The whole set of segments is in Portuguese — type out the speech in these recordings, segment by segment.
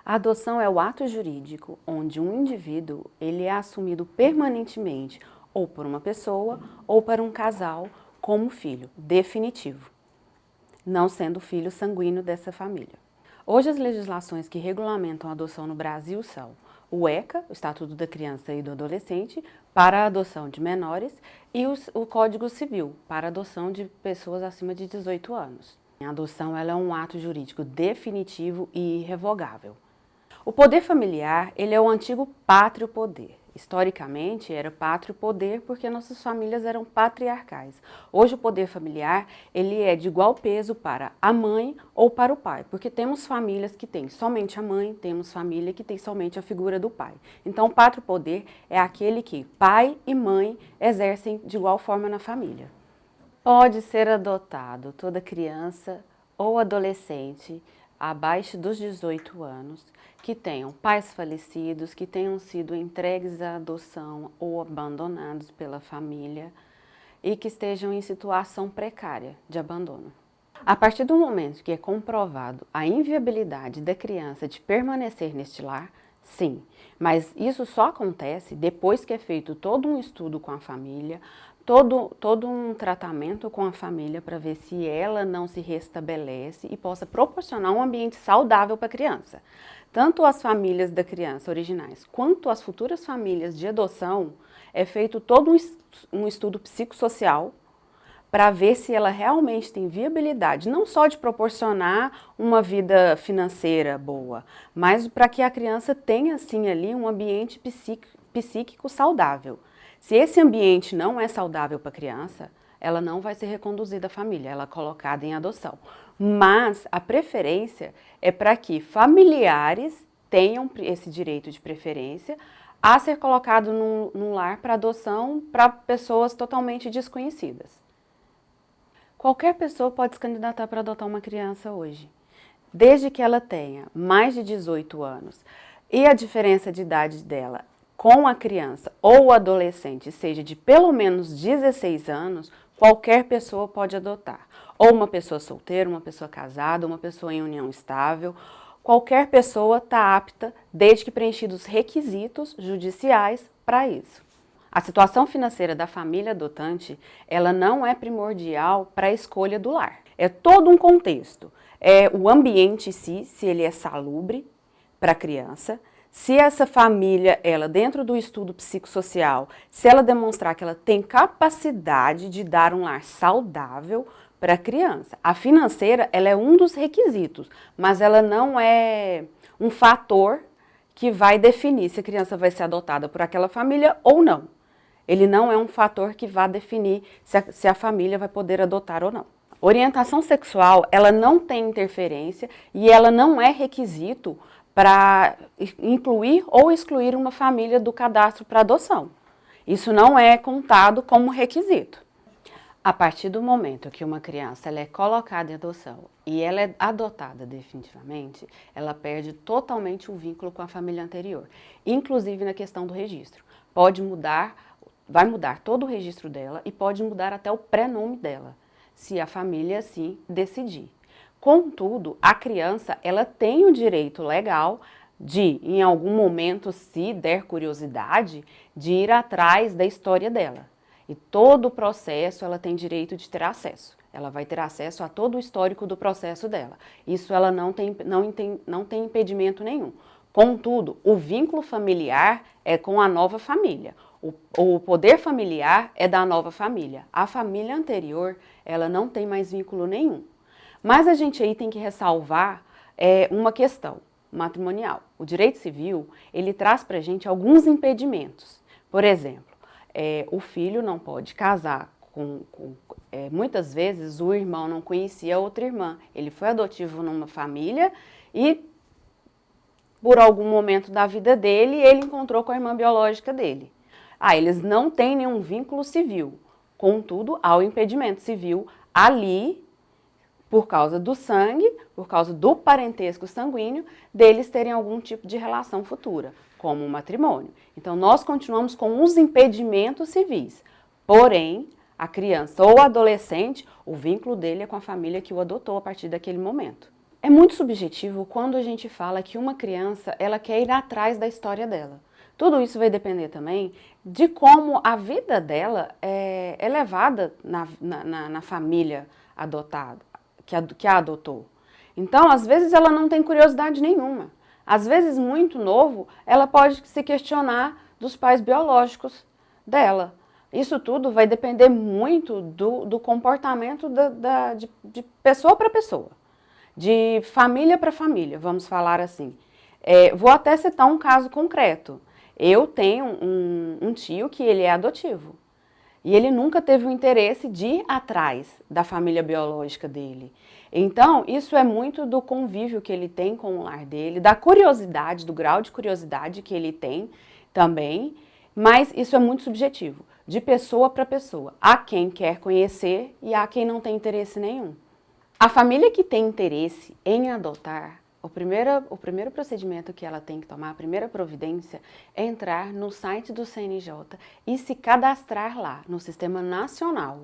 A adoção é o ato jurídico onde um indivíduo ele é assumido permanentemente ou por uma pessoa ou para um casal como filho definitivo, não sendo filho sanguíneo dessa família. Hoje as legislações que regulamentam a adoção no Brasil são o ECA, o Estatuto da Criança e do Adolescente, para a adoção de menores, e o Código Civil, para a adoção de pessoas acima de 18 anos. A adoção ela é um ato jurídico definitivo e irrevogável. O poder familiar, ele é o antigo pátrio poder. Historicamente, era pátrio poder porque nossas famílias eram patriarcais. Hoje, o poder familiar, ele é de igual peso para a mãe ou para o pai, porque temos famílias que têm somente a mãe, temos família que tem somente a figura do pai. Então, o pátrio poder é aquele que pai e mãe exercem de igual forma na família. Pode ser adotado toda criança ou adolescente abaixo dos 18 anos, que tenham pais falecidos, que tenham sido entregues à adoção ou abandonados pela família e que estejam em situação precária de abandono. A partir do momento que é comprovado a inviabilidade da criança de permanecer neste lar, sim, mas isso só acontece depois que é feito todo um estudo com a família, todo um tratamento com a família para ver se ela não se restabelece e possa proporcionar um ambiente saudável para a criança. Tanto as famílias da criança originais quanto as futuras famílias de adoção, é feito todo um estudo psicossocial para ver se ela realmente tem viabilidade, não só de proporcionar uma vida financeira boa, mas para que a criança tenha, assim, ali um ambiente psíquico saudável. Se esse ambiente não é saudável para a criança, ela não vai ser reconduzida à família, ela é colocada em adoção. Mas a preferência é para que familiares tenham esse direito de preferência a ser colocado num lar para adoção para pessoas totalmente desconhecidas. Qualquer pessoa pode se candidatar para adotar uma criança hoje, desde que ela tenha mais de 18 anos e a diferença de idade dela com a criança ou adolescente seja de pelo menos 16 anos, qualquer pessoa pode adotar. Ou uma pessoa solteira, uma pessoa casada, uma pessoa em união estável, qualquer pessoa está apta, desde que preenchidos os requisitos judiciais para isso. A situação financeira da família adotante, ela não é primordial para a escolha do lar. É todo um contexto. É o ambiente em si, se ele é salubre para a criança, se essa família, ela dentro do estudo psicossocial, se ela demonstrar que ela tem capacidade de dar um lar saudável para a criança. A financeira, ela é um dos requisitos, mas ela não é um fator que vai definir se a criança vai ser adotada por aquela família ou não. Ele não é um fator que vai definir se a família vai poder adotar ou não. Orientação sexual, ela não tem interferência e ela não é requisito para incluir ou excluir uma família do cadastro para adoção. Isso não é contado como requisito. A partir do momento que uma criança ela é colocada em adoção e ela é adotada definitivamente, ela perde totalmente o vínculo com a família anterior, inclusive na questão do registro. Pode mudar, vai mudar todo o registro dela e pode mudar até o prenome dela, se a família assim decidir. Contudo, a criança, ela tem o direito legal de, em algum momento, se der curiosidade, de ir atrás da história dela. E todo o processo, ela tem direito de ter acesso. Ela vai ter acesso a todo o histórico do processo dela. Isso ela não tem impedimento nenhum. Contudo, o vínculo familiar é com a nova família. O poder familiar é da nova família. A família anterior, ela não tem mais vínculo nenhum. Mas a gente aí tem que ressalvar uma questão matrimonial. O direito civil, ele traz para a gente alguns impedimentos. Por exemplo, o filho não pode casar muitas vezes o irmão não conhecia a outra irmã. Ele foi adotivo numa família e por algum momento da vida dele, ele encontrou com a irmã biológica dele. Eles não têm nenhum vínculo civil. Contudo, há o impedimento civil ali, por causa do sangue, por causa do parentesco sanguíneo, deles terem algum tipo de relação futura, como o matrimônio. Então, nós continuamos com os impedimentos civis. Porém, a criança ou adolescente, o vínculo dele é com a família que o adotou a partir daquele momento. É muito subjetivo quando a gente fala que uma criança, ela quer ir atrás da história dela. Tudo isso vai depender também de como a vida dela é levada na família adotada, que a adotou. Então, às vezes, ela não tem curiosidade nenhuma. Às vezes, muito novo, ela pode se questionar dos pais biológicos dela. Isso tudo vai depender muito do comportamento de pessoa para pessoa, de família para família, vamos falar assim. Vou até citar um caso concreto. Eu tenho um tio que ele é adotivo. E ele nunca teve o interesse de ir atrás da família biológica dele. Então, isso é muito do convívio que ele tem com o lar dele, da curiosidade, do grau de curiosidade que ele tem também, mas isso é muito subjetivo, de pessoa para pessoa. Há quem quer conhecer e há quem não tem interesse nenhum. A família que tem interesse em adotar, o primeiro procedimento que ela tem que tomar, a primeira providência, é entrar no site do CNJ e se cadastrar lá, no Sistema Nacional.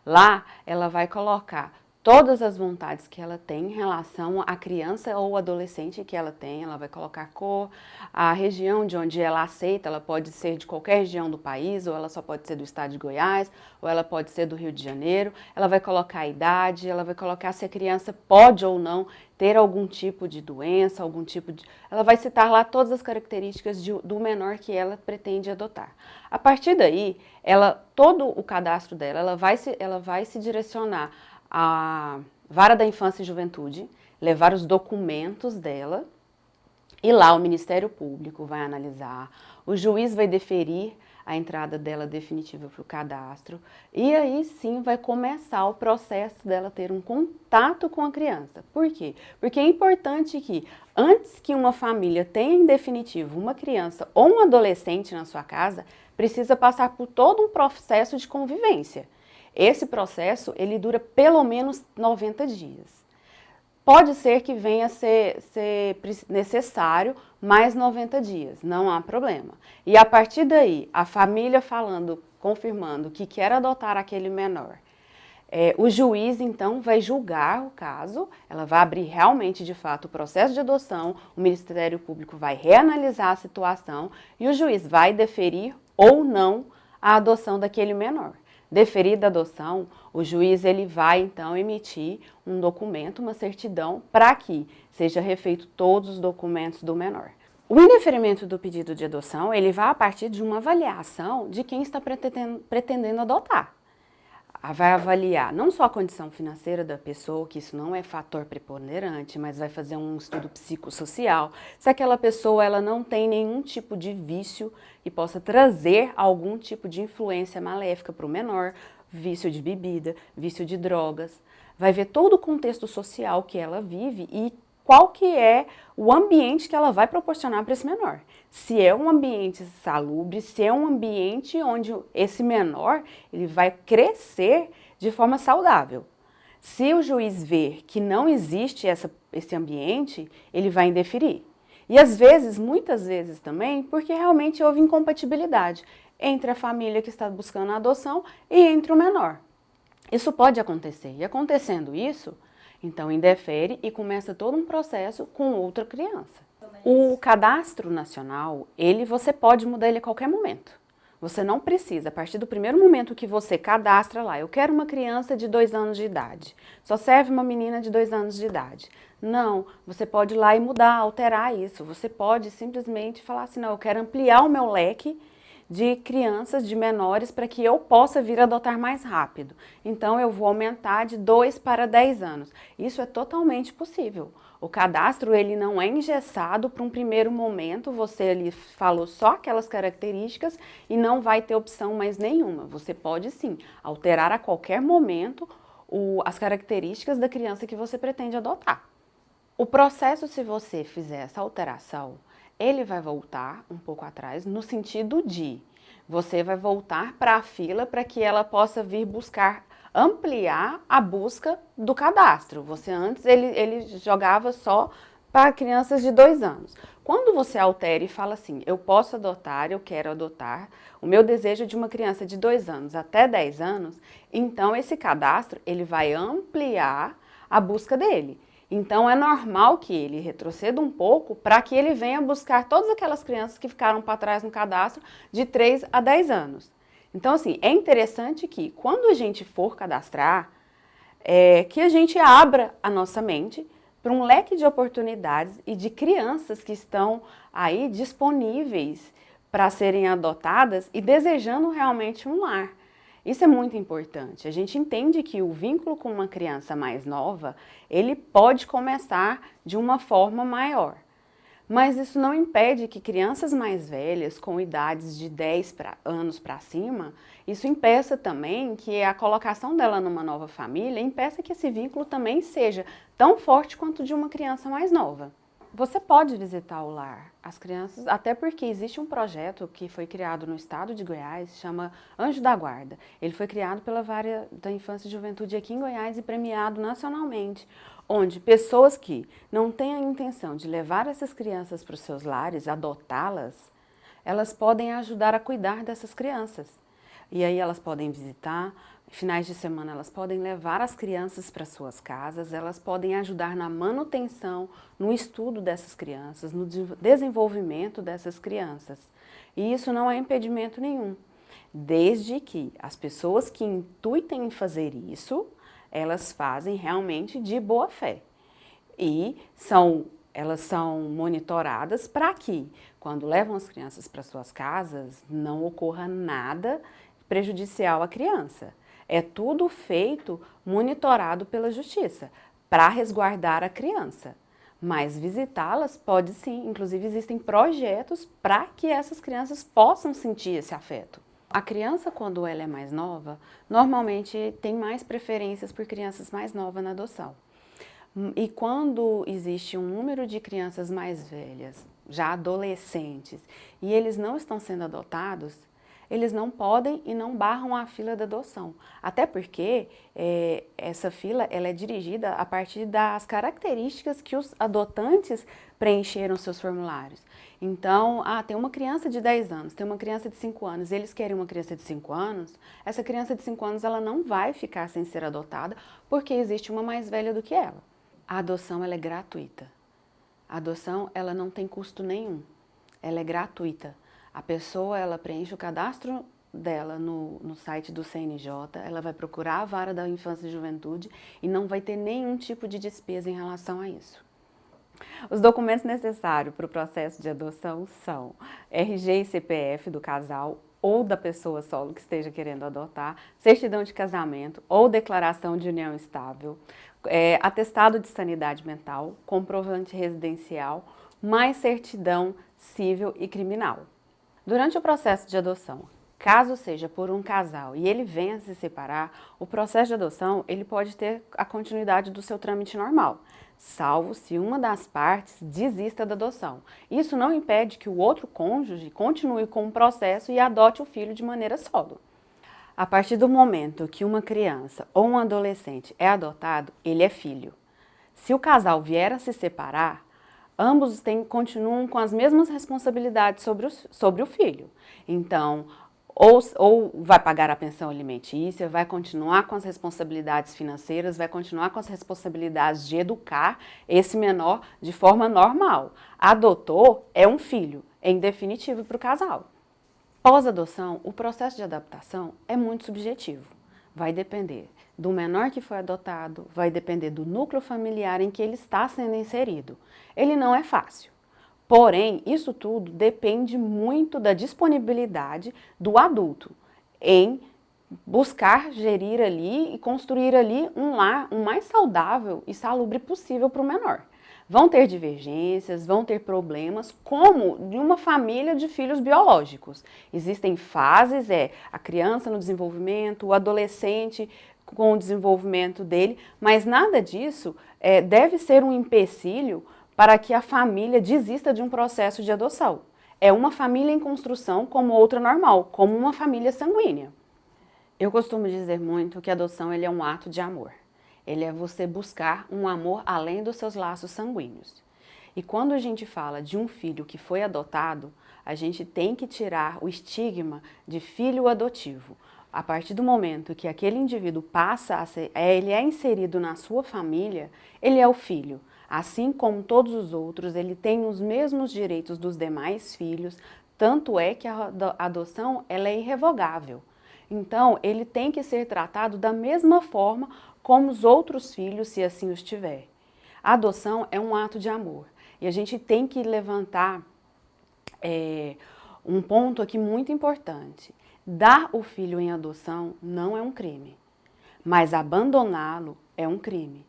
Lá, ela vai colocar todas as vontades que ela tem em relação à criança ou adolescente que ela tem. Ela vai colocar a cor, a região de onde ela aceita, ela pode ser de qualquer região do país, ou ela só pode ser do estado de Goiás, ou ela pode ser do Rio de Janeiro. Ela vai colocar a idade, ela vai colocar se a criança pode ou não ter algum tipo de doença, algum tipo de... Ela vai citar lá todas as características do menor que ela pretende adotar. A partir daí, todo o cadastro dela, ela vai se direcionar à Vara da Infância e Juventude, levar os documentos dela, e lá o Ministério Público vai analisar, o juiz vai deferir a entrada dela definitiva para o cadastro, e aí sim vai começar o processo dela ter um contato com a criança. Por quê? Porque é importante que, antes que uma família tenha em definitivo uma criança ou um adolescente na sua casa, precisa passar por todo um processo de convivência. Esse processo, ele dura pelo menos 90 dias. Pode ser que venha a ser necessário mais 90 dias, não há problema. E a partir daí, a família confirmando que quer adotar aquele menor, o juiz então vai julgar o caso, ela vai abrir realmente de fato o processo de adoção, o Ministério Público vai reanalisar a situação e o juiz vai deferir ou não a adoção daquele menor. Deferida a adoção, o juiz ele vai então emitir um documento, uma certidão, para que seja refeito todos os documentos do menor. O indeferimento do pedido de adoção, ele vai a partir de uma avaliação de quem está pretendendo adotar. Vai avaliar não só a condição financeira da pessoa, que isso não é fator preponderante, mas vai fazer um estudo psicossocial, se aquela pessoa ela não tem nenhum tipo de vício e possa trazer algum tipo de influência maléfica para o menor, vício de bebida, vício de drogas. Vai ver todo o contexto social que ela vive e qual que é o ambiente que ela vai proporcionar para esse menor. Se é um ambiente salubre, se é um ambiente onde esse menor ele vai crescer de forma saudável. Se o juiz ver que não existe esse ambiente, ele vai indeferir. E às vezes, muitas vezes também, porque realmente houve incompatibilidade entre a família que está buscando a adoção e entre o menor. Isso pode acontecer. E acontecendo isso, então indefere e começa todo um processo com outra criança. O cadastro nacional, você pode mudar ele a qualquer momento. Você não precisa, a partir do primeiro momento que você cadastra lá, eu quero uma criança de 2 anos de idade, só serve uma menina de 2 anos de idade. Não, você pode ir lá e mudar, alterar isso. Você pode simplesmente falar assim, não, eu quero ampliar o meu leque de crianças, de menores, para que eu possa vir adotar mais rápido. Então, eu vou aumentar de 2 para 10 anos. Isso é totalmente possível. O cadastro, ele não é engessado para um primeiro momento, você ali falou só aquelas características e não vai ter opção mais nenhuma. Você pode sim alterar a qualquer momento as características da criança que você pretende adotar. O processo, se você fizer essa alteração, ele vai voltar um pouco atrás, no sentido de você vai voltar para a fila para que ela possa vir buscar, ampliar a busca do cadastro. Você antes, ele jogava só para crianças de 2 anos. Quando você altera e fala assim, eu posso adotar, eu quero adotar, o meu desejo é de uma criança de 2 anos até 10 anos, então esse cadastro, ele vai ampliar a busca dele. Então é normal que ele retroceda um pouco para que ele venha buscar todas aquelas crianças que ficaram para trás no cadastro de 3 a 10 anos. Então, assim, é interessante que quando a gente for cadastrar, que a gente abra a nossa mente para um leque de oportunidades e de crianças que estão aí disponíveis para serem adotadas e desejando realmente um lar. Isso é muito importante. A gente entende que o vínculo com uma criança mais nova, ele pode começar de uma forma maior. Mas isso não impede que crianças mais velhas, com idades de 10 anos para cima, isso impeça também que a colocação dela numa nova família, impeça que esse vínculo também seja tão forte quanto de uma criança mais nova. Você pode visitar o lar, as crianças, até porque existe um projeto que foi criado no estado de Goiás, chama Anjo da Guarda. Ele foi criado pela Vara da Infância e Juventude aqui em Goiás e premiado nacionalmente, onde pessoas que não têm a intenção de levar essas crianças para os seus lares, adotá-las, elas podem ajudar a cuidar dessas crianças. E aí elas podem visitar, finais de semana elas podem levar as crianças para suas casas, elas podem ajudar na manutenção, no estudo dessas crianças, no desenvolvimento dessas crianças. E isso não é impedimento nenhum, desde que as pessoas que intuitem em fazer isso, elas fazem realmente de boa fé. E elas são monitoradas para que, quando levam as crianças para suas casas, não ocorra nada prejudicial à criança. É tudo feito monitorado pela justiça para resguardar a criança. Mas visitá-las pode sim, inclusive existem projetos para que essas crianças possam sentir esse afeto. A criança, quando ela é mais nova, normalmente tem mais preferências por crianças mais novas na adoção. E quando existe um número de crianças mais velhas, já adolescentes, e eles não estão sendo adotados, eles não podem e não barram a fila da adoção. Até porque essa fila ela é dirigida a partir das características que os adotantes preencheram seus formulários. Então, tem uma criança de 10 anos, tem uma criança de 5 anos, e eles querem uma criança de 5 anos, essa criança de 5 anos ela não vai ficar sem ser adotada porque existe uma mais velha do que ela. A adoção ela é gratuita. A adoção ela não tem custo nenhum, ela é gratuita. A pessoa, ela preenche o cadastro dela no site do CNJ, ela vai procurar a Vara da Infância e Juventude e não vai ter nenhum tipo de despesa em relação a isso. Os documentos necessários para o processo de adoção são RG e CPF do casal ou da pessoa solo que esteja querendo adotar, certidão de casamento ou declaração de união estável, atestado de sanidade mental, comprovante residencial, mais certidão civil e criminal. Durante o processo de adoção, caso seja por um casal e ele venha se separar, o processo de adoção ele pode ter a continuidade do seu trâmite normal, salvo se uma das partes desista da adoção. Isso não impede que o outro cônjuge continue com o processo e adote o filho de maneira solo. A partir do momento que uma criança ou um adolescente é adotado, ele é filho. Se o casal vier a se separar, ambos continuam com as mesmas responsabilidades sobre o filho. Então, ou vai pagar a pensão alimentícia, vai continuar com as responsabilidades financeiras, vai continuar com as responsabilidades de educar esse menor de forma normal. Adotou é um filho, em definitivo, para o casal. Pós-adoção, o processo de adaptação é muito subjetivo. Vai depender do menor que foi adotado, vai depender do núcleo familiar em que ele está sendo inserido. Ele não é fácil. Porém, isso tudo depende muito da disponibilidade do adulto em buscar gerir ali e construir ali um lar o mais saudável e salubre possível para o menor. Vão ter divergências, vão ter problemas, como de uma família de filhos biológicos. Existem fases, a criança no desenvolvimento, o adolescente com o desenvolvimento dele, mas nada disso deve ser um empecilho para que a família desista de um processo de adoção. É uma família em construção como outra normal, como uma família sanguínea. Eu costumo dizer muito que a adoção é um ato de amor. Ele é você buscar um amor além dos seus laços sanguíneos. E quando a gente fala de um filho que foi adotado, a gente tem que tirar o estigma de filho adotivo. A partir do momento que aquele indivíduo passa a ser, ele é inserido na sua família, ele é o filho. Assim como todos os outros, ele tem os mesmos direitos dos demais filhos, tanto é que a adoção ela é irrevogável. Então, ele tem que ser tratado da mesma forma como os outros filhos, se assim os tiver. A adoção é um ato de amor e a gente tem que levantar um ponto aqui muito importante. Dar o filho em adoção não é um crime, mas abandoná-lo é um crime.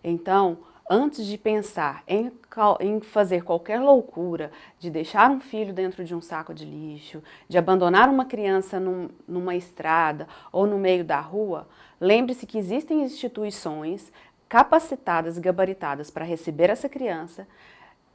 Então, antes de pensar em fazer qualquer loucura, de deixar um filho dentro de um saco de lixo, de abandonar uma criança numa estrada ou no meio da rua, lembre-se que existem instituições capacitadas e gabaritadas para receber essa criança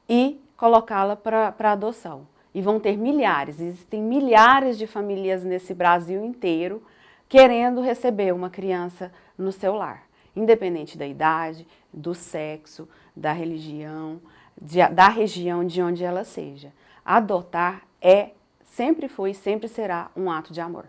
e colocá-la para adoção. E vão ter milhares, existem milhares de famílias nesse Brasil inteiro querendo receber uma criança no seu lar, independente da idade, do sexo, da religião, da região de onde ela seja. Adotar sempre foi e sempre será um ato de amor.